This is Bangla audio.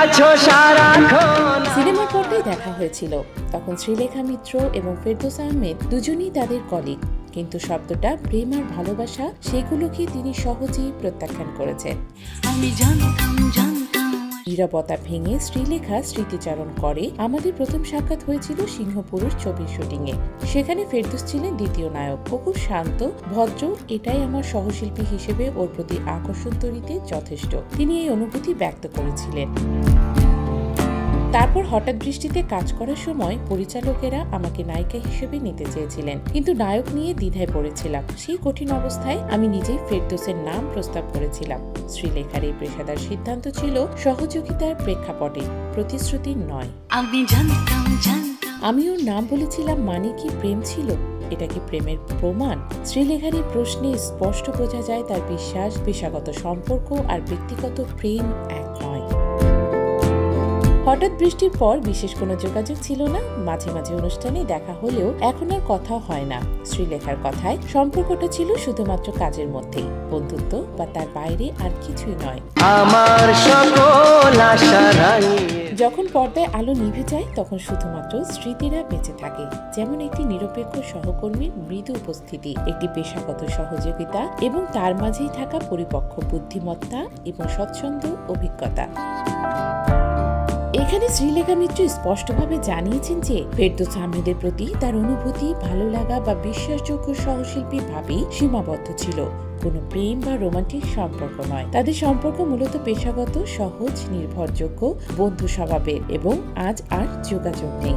আছো সারাক্ষণ। সিনেমার পর্দায় দেখা হয়েছিল, তখন শ্রীলেখা মিত্র এবং ফেরদৌস আহমেদ দুজনই তাদের কলিগ, কিন্তু শব্দটা প্রেম আর ভালোবাসা সেগুলোকে তিনি সহজেই প্রত্যাখ্যান করেছেন। আমি জানতাম নীরবতা ভেঙে শ্রীলেখা স্মৃতিচারণ করে। আমাদের প্রথম সাক্ষাৎ হয়েছিল সিংহপুরুষ ছবির শুটিংয়ে। সেখানে ফেরদৌস ছিলেন দ্বিতীয় নায়ক। ও খুব শান্ত, ভদ্র, এটাই আমার সহশিল্পী হিসেবে ওর প্রতি আকর্ষণ তৈরিতে যথেষ্ট। তিনি এই অনুভূতি ব্যক্ত করেছিলেন। তারপর হঠাৎ বৃষ্টিতে কাজ করার সময় পরিচালকেরা আমাকে নায়িকা হিসেবে নিতে চেয়েছিলেন, কিন্তু নায়ক নিয়ে দ্বিধায় পড়েছিলাম। সেই কঠিন অবস্থায় আমি নিজেই ফেরদৌসের নাম প্রস্তাব করেছিলাম। শ্রীলেখার এই পেশাদার সিদ্ধান্ত ছিল সহযোগিতার প্রেক্ষাপটে, প্রতিশ্রুতির নয়। আমি ওর নাম বলেছিলাম মানে কি প্রেম ছিল? এটা কি প্রেমের প্রমাণ? শ্রীলেখার এই প্রশ্নে স্পষ্ট বোঝা যায় তার বিশ্বাস পেশাগত সম্পর্ক আর ব্যক্তিগত প্রেম এক নয়। হঠাৎ বৃষ্টির পর বিশেষ কোনো যোগাযোগ ছিল না। মাঝে মাঝে অনুষ্ঠানে দেখা হলেও এখন আর কথা হয় না। শ্রীলেখার কথায় সম্পর্কটা ছিল শুধুমাত্র কাজের মধ্যেই, বন্ধুত্ব বা তার বাইরে আর কিছুই নয়। আমার সকল আশা যখন পর্দায় আলো নিভে যায় তখন শুধুমাত্র স্মৃতিরা বেঁচে থাকে, যেমন একটি নিরপেক্ষ সহকর্মীর মৃদু উপস্থিতি, একটি পেশাগত সহযোগিতা এবং তার মাঝেই থাকা পরিপক্ক বুদ্ধিমত্তা এবং স্বচ্ছন্দ অভিজ্ঞতা। এখানে শ্রীলেখা মিত্র স্পষ্টভাবে জানিয়েছেন যে ফেরদৌস আহমেদের প্রতি তার অনুভূতি, ভালো লাগা বা বিশ্বাসযোগ্য সহশিল্পী ভাবেই সীমাবদ্ধ ছিল, কোনো প্রেম বা রোমান্টিক সম্পর্ক নয়। তাদের সম্পর্ক মূলত পেশাগত, সহজ, নির্ভরযোগ্য, বন্ধু স্বভাবের এবং আজ আর যোগাযোগ নেই।